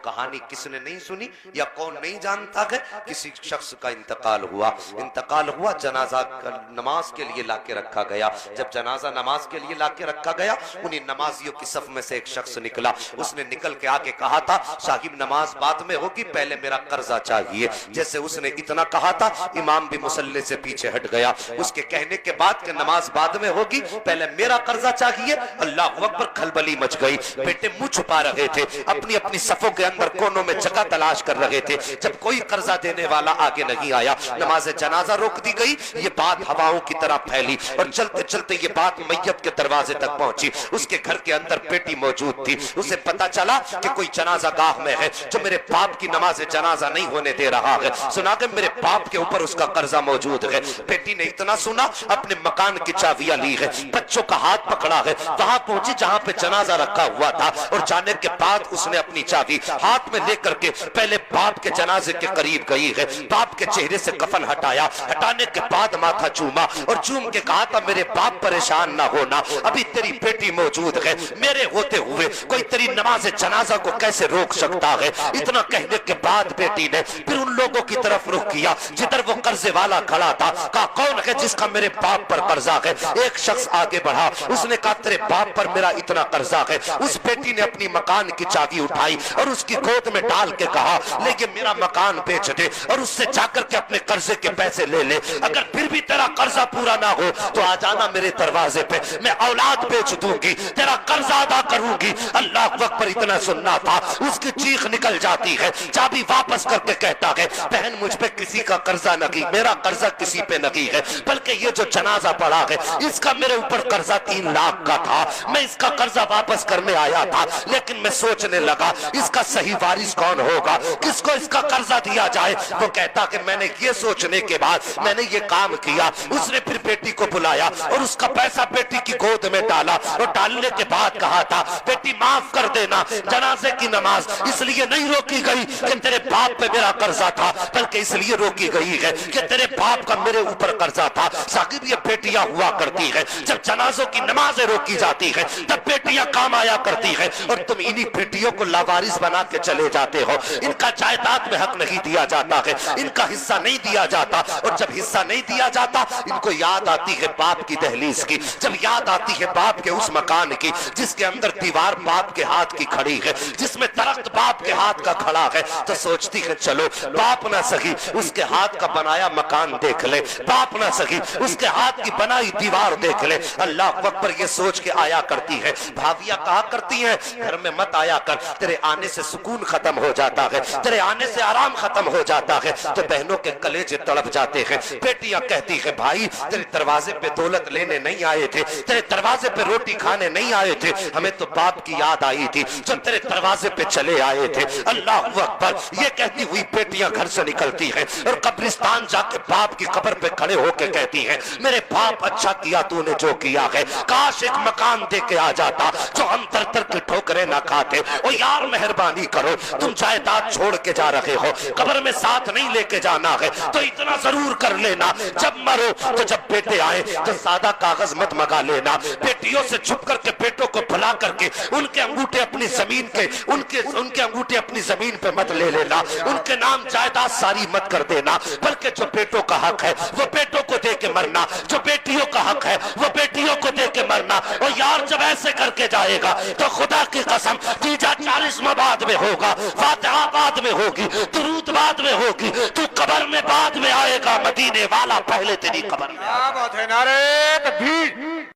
کہانی کس نے نہیں سنی یا کون نہیں جانتا کہ کسی شخص کا انتقال ہوا، جنازہ نماز کے لیے لا کے رکھا گیا. جب جنازہ نماز کے لیے لا کے رکھا گیا، انہی نمازیوں کی صف میں سے ایک شخص نکلا. اس نے نکل کے آگے کہا تھا صاحب نماز بعد میں ہوگی، پہلے میرا قرضہ چاہیے. جیسے اس نے اتنا کہا تھا، امام بھی مصلی سے پیچھے ہٹ گیا. اس کے کہنے کے بعد کہ نماز بعد میں ہوگی، پہلے میرا قرضہ چاہیے، اللہ اکبر، کھلبلی مچ گئی. بیٹے منہ چھپا رہے تھے، اپنی اپنی صفوں کے اندر کونوں میں جگہ تلاش کر رہے تھے. جب کوئی قرضہ دینے والا آگے نہیں آیا، نماز جنازہ روک دی گئی. یہ بات ہواؤں کی طرح پھیلی اور چلتے چلتے یہ بات میت کے دروازے تک پہنچی. اس کے گھر کے اندر بیٹی موجود تھی. اسے پتا چلا کہ کوئی جنازہ گاہ میں ہے جو میرے باپ کی نماز جنازہ نہیں ہونے دے رہا ہے. سنا کہ میرے باپ کے اوپر اس کا قرضہ موجود ہے. بیٹی نے اتنا سنا، اپنے مکان کی چابیاں لی ہے، بچوں کا ہاتھ پکڑا ہے، وہاں پہنچی جہاں پہ جنازہ رکھا ہوا تھا. اور جانے کے بعد اس نے اپنی چابی ہاتھ میں لے کر کے پہلے باپ کے جنازے کے قریب گئی ہے. باپ کے چہرے سے کفن ہٹایا، ہٹانے کے بعد ماتھا چوما اور چوم کے کہا تھا میرے باپ پریشان نہ ہونا، ابھی تیری بیٹی موجود ہے، میرے ہوتے ہوئے کوئی تیری نماز جنازہ کو کیسے روک سکتا ہے. اتنا کہنے کے بعد بیٹی نے پھر ان لوگوں کی طرف رخ کیا جدھر وہ قرضے والا کھڑا تھا. کہا کون ہے جس کا میرے باپ پر قرضہ ہے؟ ایک شخص آگے بڑھا، اس نے کہا تیرے باپ پر میرا اتنا قرضہ ہے. اس بیٹی نے اپنی مکان کی چابی اٹھائی اور اس کی گود میں ڈال کے کہا لے یہ میرا مکان بیچ دے اور اس سے جا کر کے اپنے قرضے کے پیسے لے لے. اگر پھر بھی تیرا قرضہ پورا نہ ہو تو آ جانا میرے دروازے پہ، میں اولاد بیچ دوں گی، تیرا قرضہ ادا کروں گی. اللہ اکبر، اتنا سننا تھا. اس کی چیخ نکل جاتی ہے، چابی واپس کر کے کہتا ہے بہن مجھ پہ کسی کا قرضہ نہیں، میرا قرضہ کسی پہ نہیں ہے، بلکہ یہ جو جنازہ پڑا ہے اس کا میرے اوپر قرضہ 3 لاکھ کا تھا. میں اس کا قرضہ واپس کرنے آیا تھا، لیکن میں سوچنے لگا اس کا صحیح وارث کون ہوگا، کس کو اس کا قرضہ دیا جائے. وہ کہتا کہ میں نے یہ سوچنے کے بعد میں نے یہ کام کیا. اس نے پھر بیٹی کو بلایا اور اس کا پیسہ بیٹی کی گود میں ڈالا اور ڈالنے کے بعد کہا تھا بیٹی معاف کر دینا، جنازے کی نماز اس لیے نہیں روکی گئی کہ تیرے باپ پہ میرا قرضہ تھا، بلکہ اس لیے روکی گئی ہے کہ تیرے باپ کا میرے اوپر قرضہ تھا. ثاقب یہ بیٹیاں ہوا کرتی ہے، جب جنازوں کی نمازیں روکی جاتی ہے تب بیٹیاں کام آیا کرتی ہے اور تم انہی بیٹیوں کو لاوارث بنا کے چلے جاتے ہو. ان کا جائیداد میں حق نہیں دیا جاتا ہے، ان کا حصہ نہیں دیا جاتا. اور جب حصہ نہیں دیا جاتا ان کو یاد آتی ہے باپ کی دہلیز کی، جب یاد آتی ہے باپ کے اس مکان کی جس کے اندر دیوار باپ کے ہاتھ کی کھڑی ہے، جس میں درخت باپ کے ہاتھ کا کھڑا ہے، تو سوچتی ہے چلو باپ نہ سہی اس کے ہاتھ کا بنایا مکان دیکھ لے، باپ نہ سہی اس کے ہاتھ کی بنائی دیوار دیکھ لے. اللہ اکبر، یہ سوچ کے آیا کرتی ہے. بھابیاں کہا کرتی ہیں گھر میں مت آیا کر، تیرے آنے سے سکون ختم ہو جاتا ہے، تیرے آنے سے آرام ختم ہو جاتا ہے. تو بہنوں کے کلیجے تڑپ جاتے ہیں. بیٹیاں کہتی ہے بھائی تیرے دروازے پہ دولت لینے نہیں آئے تھے، تیرے دروازے پہ روٹی کھانے نہیں آئے تھے، ہمیں تو باپ کی یاد آئی تھی جو تیرے دروازے پہ چلے آئے تھے. اللہ اکبر، یہ کہتی ہوئی بیٹیاں گھر سے نکلتی ہیں اور قبرستان جا کے باپ کی قبر پہ کھڑے ہو کے کہتی ہیں میرے باپ اچھا کیا تو نے جو کیا ہے، کاش ایک مکان دے کے آ جاتا جو ہم تر تر کی ٹھوکریں نہ کھاتے. او یار مہربانی کرو، تم جائیداد چھوڑ کے جا رہے ہو، قبر میں ساتھ نہیں لے کے جانا ہے تو اتنا ضرور کر لینا جب مرو تو جب بیٹے آئے تو سادہ کاغذ مت منگا لینا. بیٹیوں سے چھپ کر کے بیٹوں کو بلا کر کے ان کے انگوٹھے اپنی زمین کے ان کے انگوٹھے اپنی زمین پہ مت لے لینا، ان کے نام جائیداد ساری مت کر دینا، بلکہ جو بیٹوں کا حق ہے وہ بیٹوں کو دے کے مرنا، جو بیٹیوں کا حق ہے وہ بیٹیوں کو دے کے مرنا. اور یار جب ایسے کر کے جائے گا تو خدا کی قسم تیجا 40واں بعد میں ہوگا، فاتحہ بعد میں ہوگی، درود بعد میں ہوگی، تو قبر میں بعد میں آئے گا، مدینے والا پہلے تیری قبر میں. کیا بات ہے، نعرہ تکبیر.